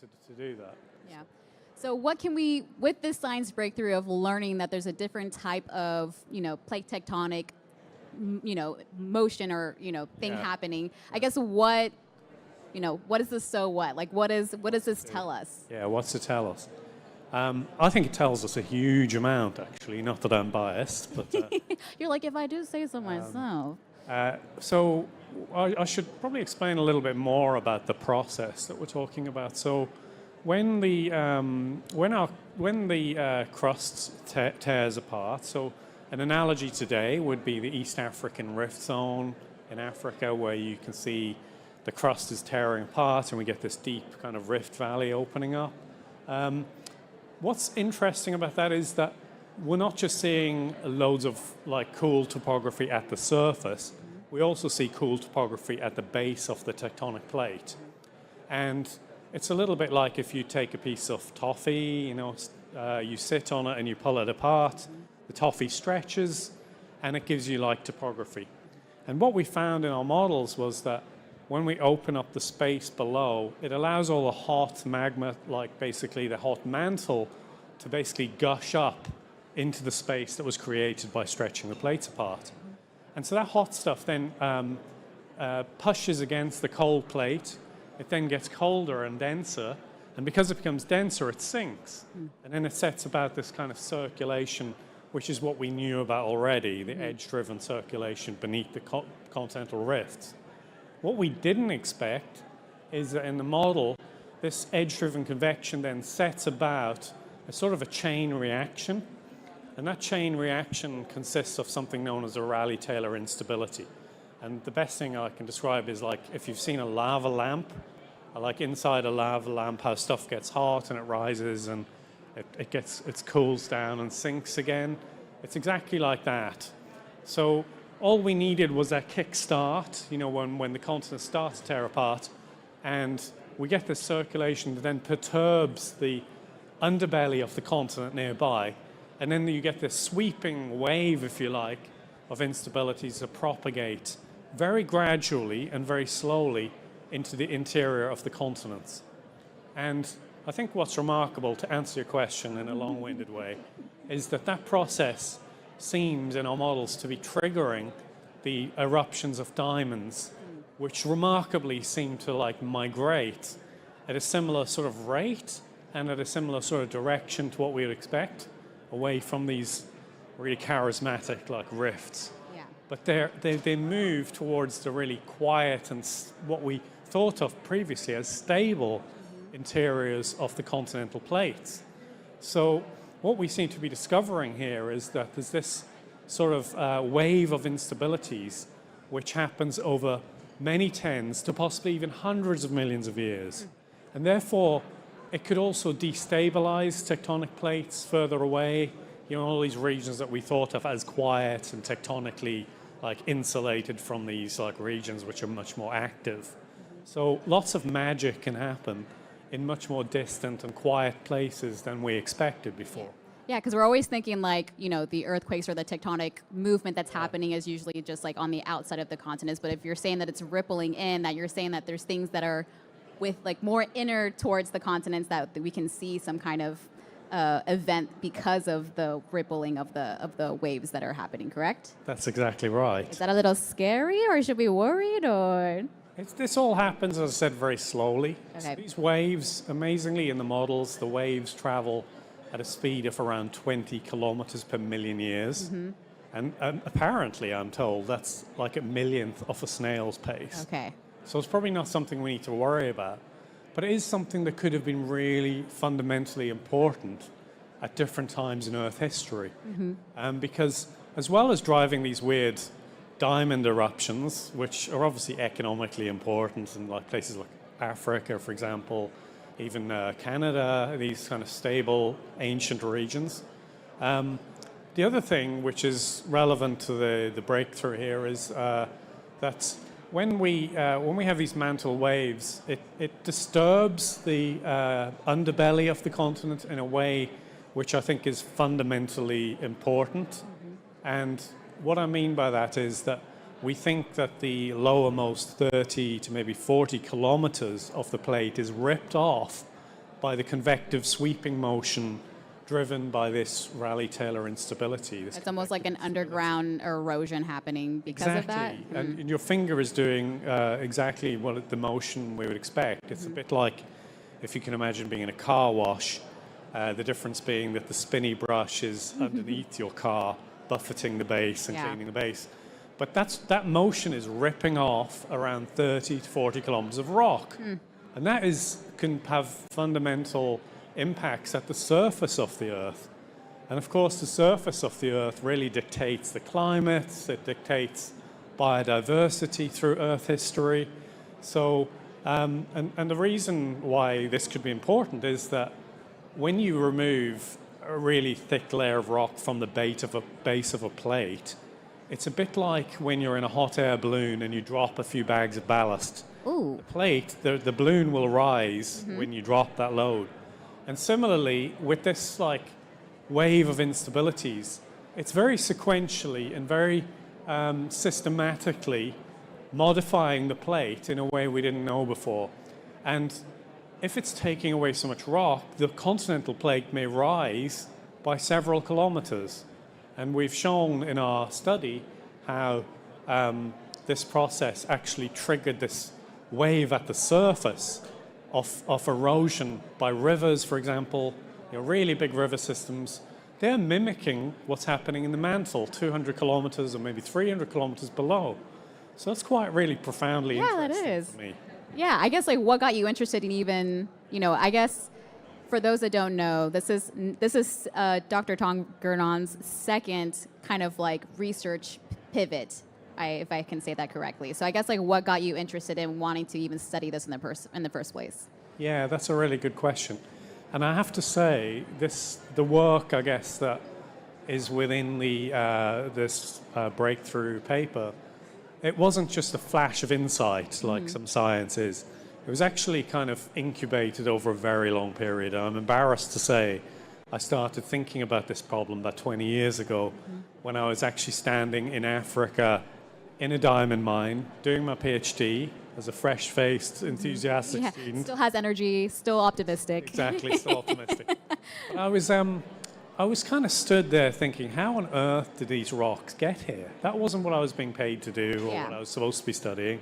to do that. Yeah. So what can we, with this science breakthrough of learning that there's a different type of, plate tectonic, motion or, thing happening, I guess what is the so what? Like, what does this tell us? Yeah, what's it tell us? I think it tells us a huge amount, actually. Not that I'm biased, but... You're like, if I do say so myself. So I should probably explain a little bit more about the process that we're talking about. So when the crust tears apart, so an analogy today would be the East African Rift Zone in Africa, where you can see the crust is tearing apart and we get this deep kind of rift valley opening up. What's interesting about that is that we're not just seeing loads of cool topography at the surface, we also see cool topography at the base of the tectonic plate. And it's a little bit like if you take a piece of toffee, you sit on it and you pull it apart, the toffee stretches and it gives you topography. And what we found in our models was that when we open up the space below, it allows all the hot magma, basically the hot mantle, to basically gush up into the space that was created by stretching the plates apart. And so that hot stuff then pushes against the cold plate. It then gets colder and denser, and because it becomes denser, it sinks. And then it sets about this kind of circulation, which is what we knew about already, the edge-driven circulation beneath the continental rifts. What we didn't expect is that in the model, this edge-driven convection then sets about a sort of a chain reaction, and that chain reaction consists of something known as a Rayleigh-Taylor instability. And the best thing I can describe is if you've seen a lava lamp, inside a lava lamp, how stuff gets hot and it rises and it cools down and sinks again. It's exactly like that. So all we needed was that kick start, when the continent starts to tear apart, and we get this circulation that then perturbs the underbelly of the continent nearby, and then you get this sweeping wave, if you like, of instabilities that propagate very gradually and very slowly into the interior of the continents. And I think what's remarkable, to answer your question in a long-winded way, is that process seems in our models to be triggering the eruptions of diamonds, which remarkably seem to migrate at a similar sort of rate and at a similar sort of direction to what we would expect, away from these really charismatic rifts. But they move towards the really quiet and what we thought of previously as stable interiors of the continental plates. So what we seem to be discovering here is that there's this sort of wave of instabilities which happens over many tens to possibly even hundreds of millions of years. And therefore, it could also destabilize tectonic plates further away, all these regions that we thought of as quiet and tectonically insulated from these regions which are much more active. So lots of magic can happen in much more distant and quiet places than we expected before. Yeah, because we're always thinking the earthquakes or the tectonic movement that's happening is usually just on the outside of the continents. But if you're saying that it's rippling in, that you're saying that there's things that are with more inner towards the continents that we can see some kind of event because of the rippling of the waves that are happening, correct? That's exactly right. Is that a little scary, or should we be worried, or? This all happens, as I said, very slowly. Okay. So these waves, amazingly in the models, the waves travel at a speed of around 20 kilometers per million years. And apparently, I'm told, that's like a millionth of a snail's pace. Okay. So it's probably not something we need to worry about. But it is something that could have been really fundamentally important at different times in Earth history. Because as well as driving these weird diamond eruptions, which are obviously economically important in places like Africa, for example, even Canada, these kind of stable ancient regions. The other thing which is relevant to the breakthrough here is that when we have these mantle waves, it disturbs the underbelly of the continent in a way which I think is fundamentally important. And what I mean by that is that we think that the lowermost 30 to maybe 40 kilometers of the plate is ripped off by the convective sweeping motion driven by this Rayleigh-Taylor instability. It's almost like an underground erosion happening because of that. Exactly. And your finger is doing exactly what the motion we would expect. It's a bit like if you can imagine being in a car wash, the difference being that the spinny brush is underneath your car, buffeting the base and cleaning the base. But that motion is ripping off around 30 to 40 kilometers of rock. And that can have fundamental impacts at the surface of the Earth. And of course, the surface of the Earth really dictates the climate, it dictates biodiversity through Earth history. So, and the reason why this could be important is that when you remove a really thick layer of rock from the base of a plate, it's a bit like when you're in a hot air balloon and you drop a few bags of ballast. Ooh. The plate, the balloon will rise when you drop that load. And similarly, with this like wave of instabilities, it's very sequentially and very systematically modifying the plate in a way we didn't know before. And if it's taking away so much rock, the continental plate may rise by several kilometers. And we've shown in our study how this process actually triggered this wave at the surface of erosion by rivers, for example, really big river systems. They're mimicking what's happening in the Mantle, 200 kilometers or maybe 300 kilometers below. So that's quite really profoundly interesting for me. Yeah, I guess like what got you interested in even, I guess for those that don't know, this is Dr. Tom Gernon's second kind of like research pivot, if I can say that correctly. So I guess like what got you interested in wanting to even study this in the first place? Yeah, that's a really good question. And I have to say, the work, I guess, that is within this breakthrough paper, it wasn't just a flash of insight like some science is. It was actually kind of incubated over a very long period. I'm embarrassed to say I started thinking about this problem about 20 years ago when I was actually standing in Africa in a diamond mine doing my PhD as a fresh-faced, enthusiastic student. Still has energy, still optimistic. Exactly, still optimistic. But I was kind of stood there thinking, how on earth did these rocks get here? That wasn't what I was being paid to do or what I was supposed to be studying.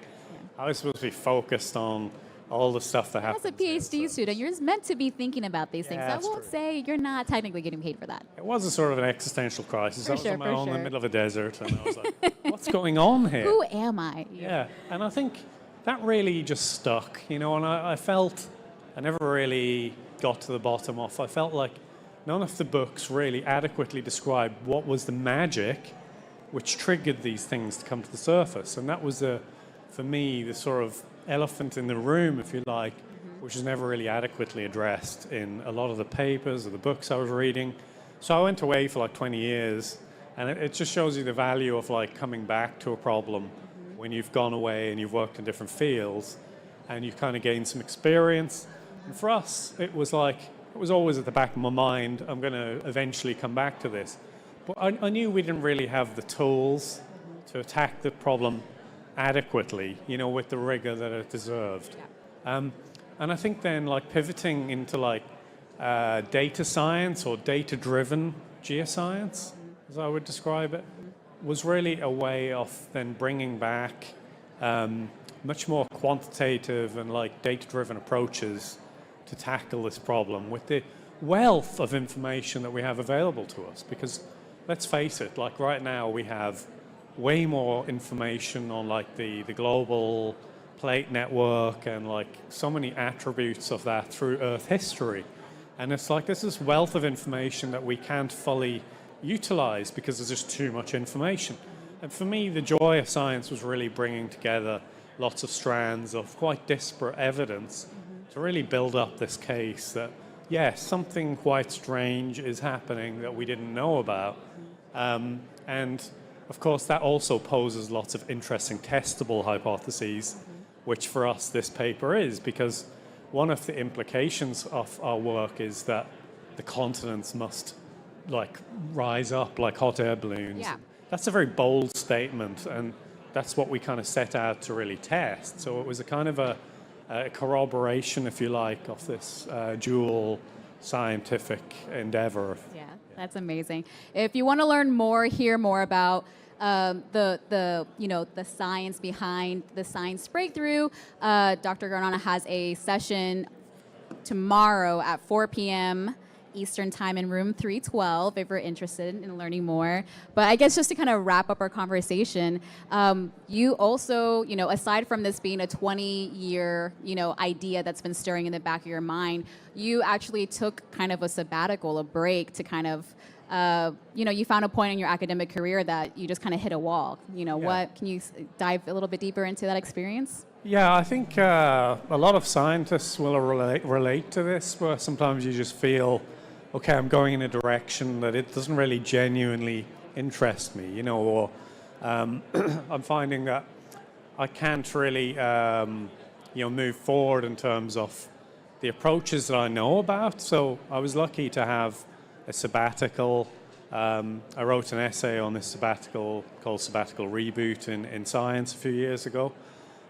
I was supposed to be focused on all the stuff that happens. As a PhD student, you're meant to be thinking about these things. I won't say you're not technically getting paid for that. It was a sort of an existential crisis. I was on my own in the middle of a desert, and I was like, what's going on here? Who am I? Yeah, and I think that really just stuck, and I felt I never really got to the bottom of. I felt like none of the books really adequately described what was the magic which triggered these things to come to the surface. And that was, for me, the sort of elephant in the room, if you like, which was never really adequately addressed in a lot of the papers or the books I was reading. So I went away for like 20 years, and it just shows you the value of like coming back to a problem when you've gone away and you've worked in different fields and you've kind of gained some experience. And for us, it was always at the back of my mind, I'm going to eventually come back to this. But I knew we didn't really have the tools to attack the problem adequately, with the rigor that it deserved. And I think then like pivoting into like data science or data-driven geoscience, as I would describe it, was really a way of then bringing back much more quantitative and like data-driven approaches to tackle this problem with the wealth of information that we have available to us. Because let's face it, like right now we have way more information on like the global plate network and like so many attributes of that through Earth history. And it's like this is wealth of information that we can't fully utilize because there's just too much information. And for me, the joy of science was really bringing together lots of strands of quite disparate evidence to really build up this case that, yes, something quite strange is happening that we didn't know about. And of course, that also poses lots of interesting testable hypotheses, which for us this paper is, because one of the implications of our work is that the continents must like rise up like hot air balloons. Yeah. That's a very bold statement, and that's what we kind of set out to really test. So it was a kind of a corroboration, if you like, of this dual scientific endeavor. Yeah, that's amazing. If you want to learn more, hear more about the science behind the science breakthrough, Dr. Gernon has a session tomorrow at 4 p.m. Eastern Time in room 312 if you're interested in learning more. But I guess just to kind of wrap up our conversation, you also, aside from this being a 20-year, idea that's been stirring in the back of your mind, you actually took kind of a sabbatical, a break to kind of, you found a point in your academic career that you just kind of hit a wall. What, can you dive a little bit deeper into that experience? Yeah, I think a lot of scientists will relate to this, where sometimes you just feel, okay, I'm going in a direction that it doesn't really genuinely interest me, or I'm finding that I can't really, move forward in terms of the approaches that I know about. So I was lucky to have a sabbatical. I wrote an essay on this sabbatical called Sabbatical Reboot in Science a few years ago.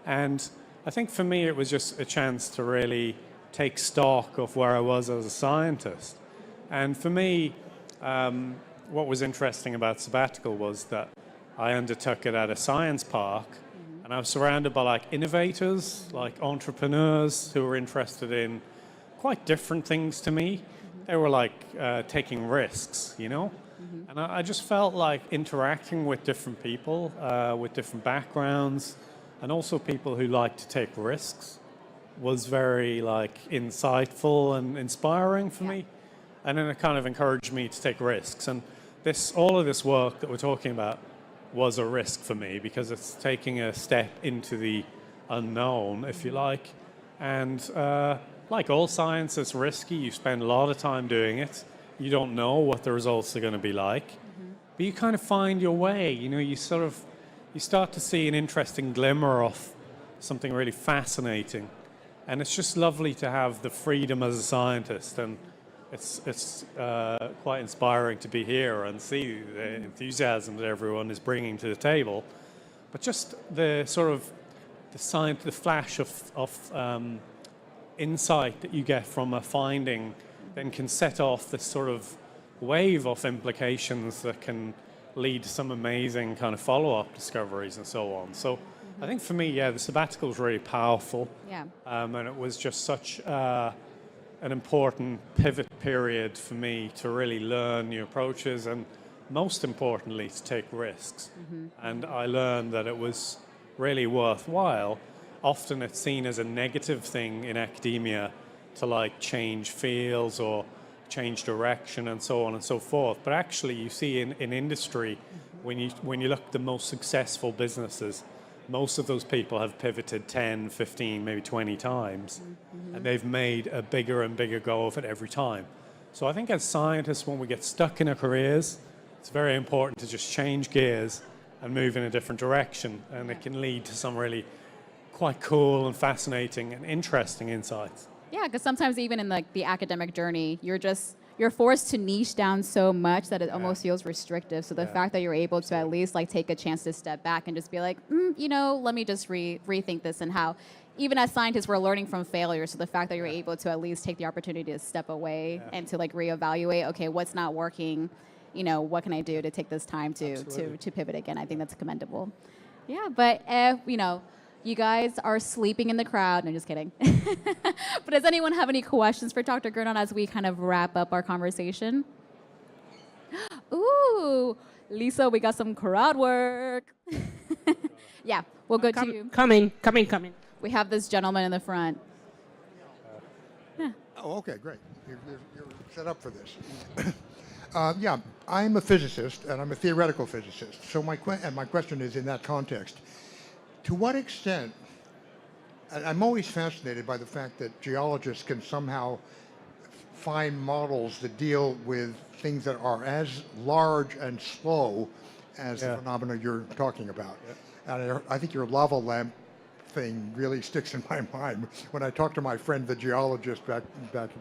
And I think for me it was just a chance to really take stock of where I was as a scientist. And for me, what was interesting about sabbatical was that I undertook it at a science park, and I was surrounded by innovators, entrepreneurs who were interested in quite different things to me. They were taking risks, And I just felt like interacting with different people with different backgrounds, and also people who like to take risks, was very insightful and inspiring for me. And then it kind of encouraged me to take risks. And all of this work that we're talking about was a risk for me, because it's taking a step into the unknown, if you like. And like all science, it's risky. You spend a lot of time doing it. You don't know what the results are going to be like. But you kind of find your way. You start to see an interesting glimmer of something really fascinating. And it's just lovely to have the freedom as a scientist. And it's quite inspiring to be here and see the enthusiasm that everyone is bringing to the table. But just the sort of the flash of insight that you get from a finding then can set off this sort of wave of implications that can lead to some amazing kind of follow-up discoveries and so on. So I think for me, the sabbatical was really powerful. Yeah. And it was just such an important pivot period for me to really learn new approaches and, most importantly, to take risks. And I learned that it was really worthwhile. Often it's seen as a negative thing in academia to change fields or change direction and so on and so forth. But actually you see in industry, when you look at the most successful businesses, most of those people have pivoted 10, 15, maybe 20 times, and they've made a bigger and bigger go of it every time. So I think as scientists, when we get stuck in our careers, it's very important to just change gears and move in a different direction, and it can lead to some really quite cool and fascinating and interesting insights. Yeah, because sometimes even in the academic journey, you're forced to niche down so much that it almost feels restrictive. So the fact that you're able to at least take a chance to step back and just be like, let me just rethink this, and how even as scientists we're learning from failure. So the fact that you're able to at least take the opportunity to step away and to reevaluate, okay, what's not working, what can I do to take this time to pivot again? I think that's commendable. Yeah, but you guys are sleeping in the crowd. No, just kidding. But does anyone have any questions for Dr. Gernon as we kind of wrap up our conversation? Ooh, Lisa, we got some crowd work. Yeah, we'll go to you. Coming. We have this gentleman in the front. Oh, okay, great. You're set up for this. Yeah, I'm a physicist, and I'm a theoretical physicist. So my question is in that context. To what extent, I'm always fascinated by the fact that geologists can somehow find models that deal with things that are as large and slow as the phenomena you're talking about. And I think your lava lamp thing really sticks in my mind. When I talk to my friend, the geologist back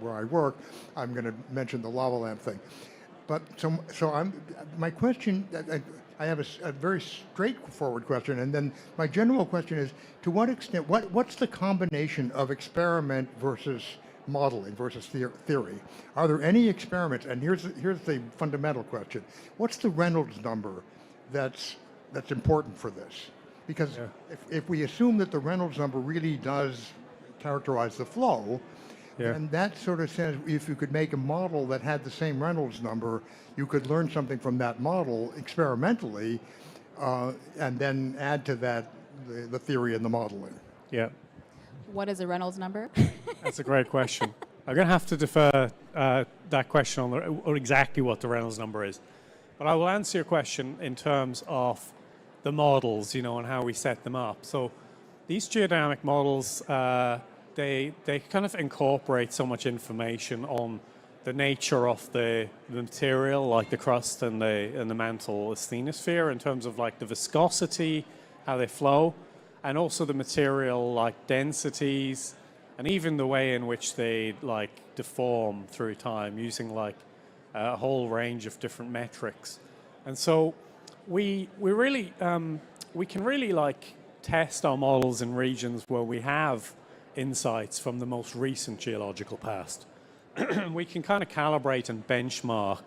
where I work, I'm going to mention the lava lamp thing. But my question, I have a very straightforward question, and then my general question is: to what extent, what's the combination of experiment versus modeling versus theory? Are there any experiments? And here's the fundamental question: what's the Reynolds number that's important for this? Because if we assume that the Reynolds number really does characterize the flow, and that sort of says if you could make a model that had the same Reynolds number, you could learn something from that model experimentally, and then add to that the theory and the modeling. Yeah. What is a Reynolds number? That's a great question. I'm going to have to defer that question on exactly what the Reynolds number is. But I will answer your question in terms of the models, and how we set them up. So these geodynamic models, they kind of incorporate so much information on the nature of the material, like the crust and the mantle asthenosphere, in terms of like the viscosity, how they flow, and also the material like densities, and even the way in which they like deform through time, using like a whole range of different metrics. And so we really we can really like test our models in regions where we have insights from the most recent geological past. We can kind of calibrate and benchmark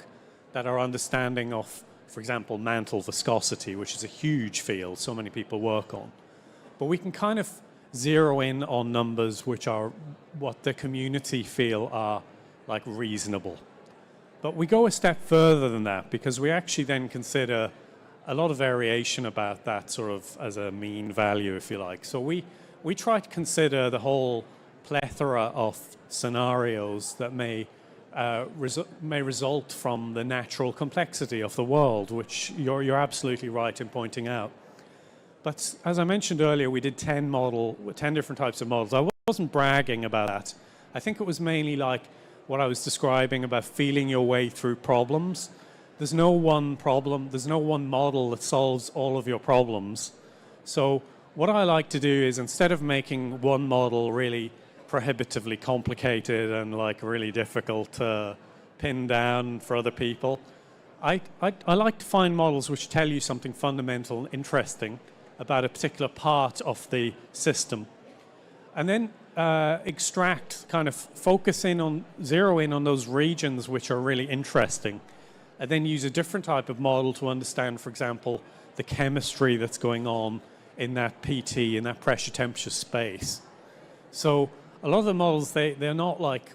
that our understanding of, for example, mantle viscosity, which is a huge field so many people work on. But we can kind of zero in on numbers which are what the community feel are like reasonable. But we go a step further than that, because we actually then consider a lot of variation about that sort of as a mean value, if you like. So we try to consider the whole plethora of scenarios that may result from the natural complexity of the world, which you're absolutely right in pointing out. But as I mentioned earlier, we did 10 different types of models. I wasn't bragging about that. I think it was mainly like what I was describing about feeling your way through problems. There's no one problem, there's no one model that solves all of your problems. So what I like to do is, instead of making one model really prohibitively complicated and like really difficult to pin down for other people, I like to find models which tell you something fundamental and interesting about a particular part of the system. And then extract, kind of zero in on those regions which are really interesting, and then use a different type of model to understand, for example, the chemistry that's going on in that PT, in that pressure temperature space. So a lot of the models, they're not like,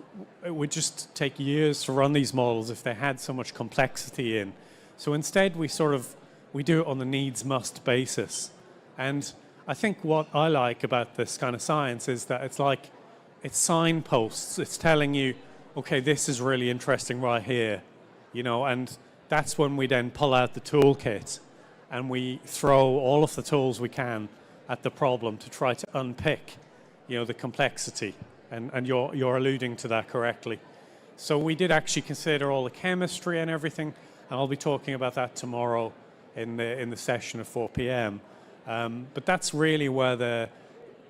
it would just take years to run these models if they had so much complexity in. So instead we do it on the needs must basis. And I think what I like about this kind of science is that it's signposts. It's telling you, okay, this is really interesting right here, and that's when we then pull out the toolkit and we throw all of the tools we can at the problem to try to unpick, the complexity. And you're alluding to that correctly. So we did actually consider all the chemistry and everything, and I'll be talking about that tomorrow in the session at 4 p.m. But that's really where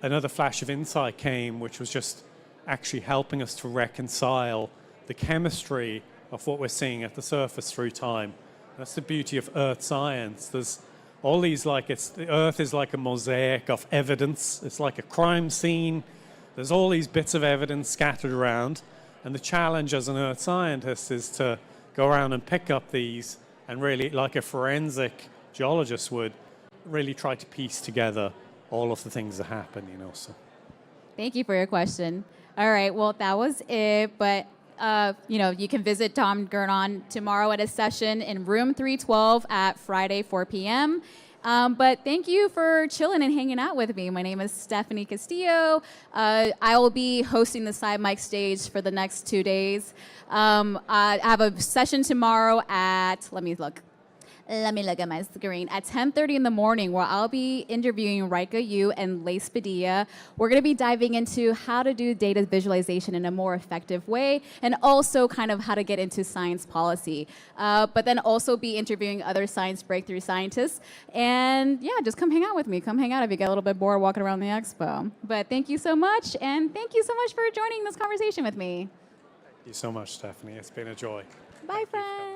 another flash of insight came, which was just actually helping us to reconcile the chemistry of what we're seeing at the surface through time. That's the beauty of earth science. There's all these, the earth is like a mosaic of evidence. It's like a crime scene. There's all these bits of evidence scattered around. And the challenge as an earth scientist is to go around and pick up these and really, like a forensic geologist would, really try to piece together all of the things that happen, so. Thank you for your question. All right, well, that was it, but you can visit Tom Gernon tomorrow at a session in room 312 at Friday, 4 p.m. But thank you for chilling and hanging out with me. My name is Stephanie Castillo. I will be hosting the Sci-Mic stage for the next 2 days. I have a session tomorrow at, let me look at my screen, at 10:30 in the morning, where I'll be interviewing Rika Yu and Lace Padilla. We're going to be diving into how to do data visualization in a more effective way, and also kind of how to get into science policy. But then also be interviewing other science breakthrough scientists. And yeah, just come hang out with me. Come hang out if you get a little bit bored walking around the expo. But thank you so much, and thank you so much for joining this conversation with me. Thank you so much, Stephanie. It's been a joy. Bye, friends.